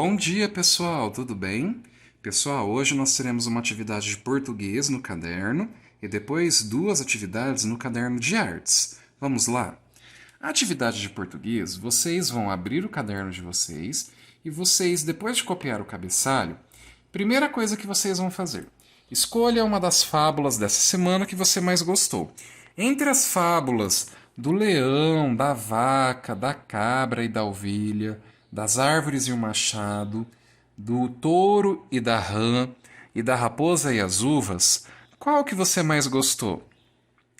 Bom dia, pessoal, tudo bem? Pessoal, hoje nós teremos uma atividade de português no caderno e depois duas atividades no caderno de artes. Vamos lá? A atividade de português, vocês vão abrir o caderno de vocês e vocês, depois de copiar o cabeçalho, primeira coisa que vocês vão fazer, escolha uma das fábulas dessa semana que você mais gostou. Entre as fábulas do leão, da vaca, da cabra e da ovelha, das árvores e o machado, do touro e da rã, e da raposa e as uvas, qual que você mais gostou?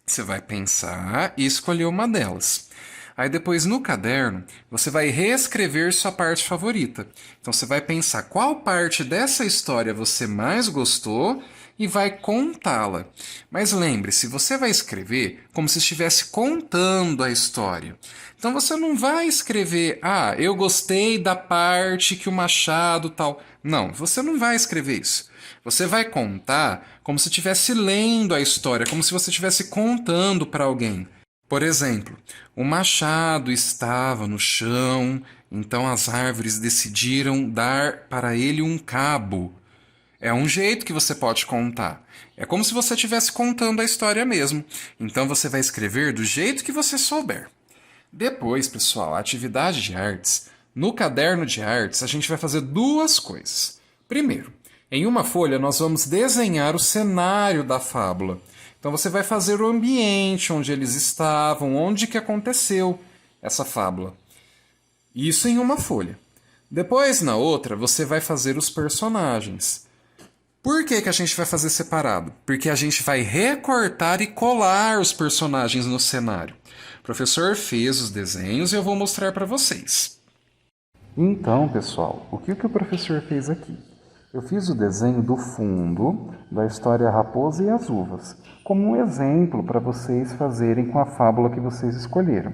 Você vai pensar e escolher uma delas. Aí depois no caderno, você vai reescrever sua parte favorita. Então você vai pensar qual parte dessa história você mais gostou e vai contá-la. Mas lembre-se, você vai escrever como se estivesse contando a história. Então você não vai escrever, eu gostei da parte que o machado tal. Não, você não vai escrever isso. Você vai contar como se estivesse lendo a história, como se você estivesse contando para alguém. Por exemplo, o machado estava no chão, então as árvores decidiram dar para ele um cabo. É um jeito que você pode contar. É como se você estivesse contando a história mesmo. Então você vai escrever do jeito que você souber. Depois, pessoal, a atividade de artes. No caderno de artes, a gente vai fazer duas coisas. Primeiro, em uma folha nós vamos desenhar o cenário da fábula. Então você vai fazer o ambiente onde eles estavam, onde que aconteceu essa fábula. Isso em uma folha. Depois, na outra, você vai fazer os personagens. Por que a gente vai fazer separado? Porque a gente vai recortar e colar os personagens no cenário. O professor fez os desenhos e eu vou mostrar para vocês. Então, pessoal, o que o professor fez aqui? Eu fiz o desenho do fundo da história A Raposa e as Uvas, como um exemplo para vocês fazerem com a fábula que vocês escolheram.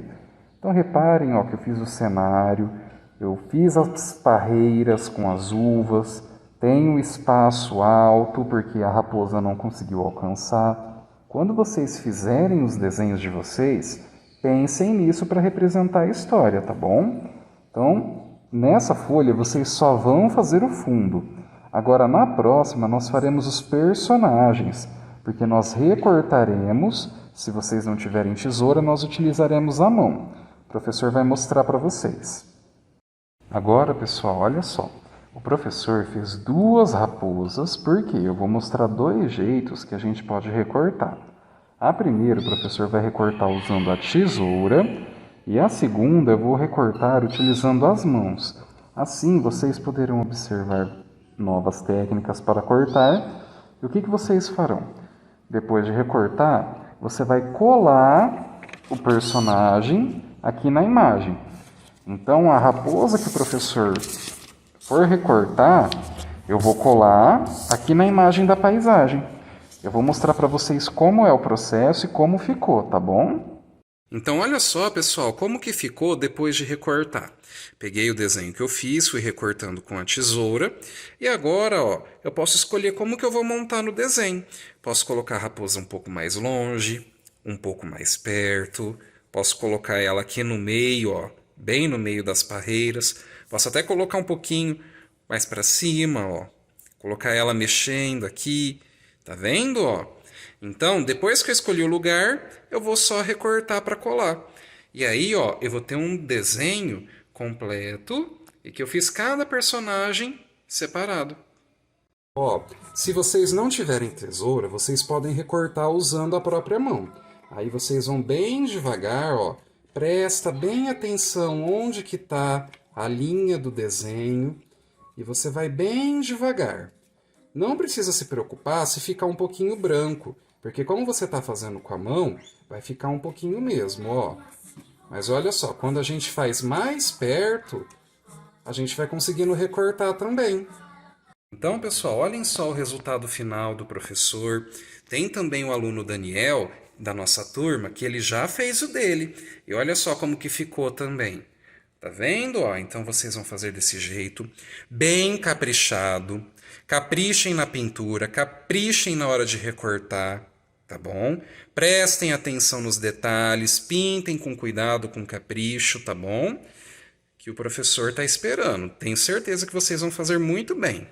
Então reparem que eu fiz o cenário, eu fiz as parreiras com as uvas, tem um espaço alto porque a raposa não conseguiu alcançar. Quando vocês fizerem os desenhos de vocês, pensem nisso para representar a história, tá bom? Então, nessa folha vocês só vão fazer o fundo. Agora, na próxima, nós faremos os personagens, porque nós recortaremos. Se vocês não tiverem tesoura, nós utilizaremos a mão. O professor vai mostrar para vocês. Agora, pessoal, olha só. O professor fez duas raposas, porque eu vou mostrar dois jeitos que a gente pode recortar. A primeira, o professor vai recortar usando a tesoura, e a segunda eu vou recortar utilizando as mãos. Assim, vocês poderão observar novas técnicas para cortar. E o que vocês farão? Depois de recortar, você vai colar o personagem aqui na imagem. Então, a raposa que o professor for recortar, eu vou colar aqui na imagem da paisagem. Eu vou mostrar para vocês como é o processo e como ficou, tá bom? Então, olha só, pessoal, como que ficou depois de recortar. Peguei o desenho que eu fiz, fui recortando com a tesoura, e agora, eu posso escolher como que eu vou montar no desenho. Posso colocar a raposa um pouco mais longe, um pouco mais perto, posso colocar ela aqui no meio, bem no meio das parreiras. Posso até colocar um pouquinho mais para cima, colocar ela mexendo aqui, tá vendo, Então, depois que eu escolhi o lugar, eu vou só recortar para colar. E aí, eu vou ter um desenho completo e que eu fiz cada personagem separado. Se vocês não tiverem tesoura, vocês podem recortar usando a própria mão. Aí vocês vão bem devagar, presta bem atenção onde que está a linha do desenho e você vai bem devagar. Não precisa se preocupar se ficar um pouquinho branco, porque como você está fazendo com a mão, vai ficar um pouquinho mesmo, Mas olha só, quando a gente faz mais perto, a gente vai conseguindo recortar também. Então, pessoal, olhem só o resultado final do professor. Tem também o aluno Daniel, da nossa turma, que ele já fez o dele. E olha só como que ficou também. Tá vendo? Então vocês vão fazer desse jeito, bem caprichado. Caprichem na pintura, caprichem na hora de recortar, tá bom? Prestem atenção nos detalhes, pintem com cuidado, com capricho, tá bom? que o professor está esperando. Tenho certeza que vocês vão fazer muito bem.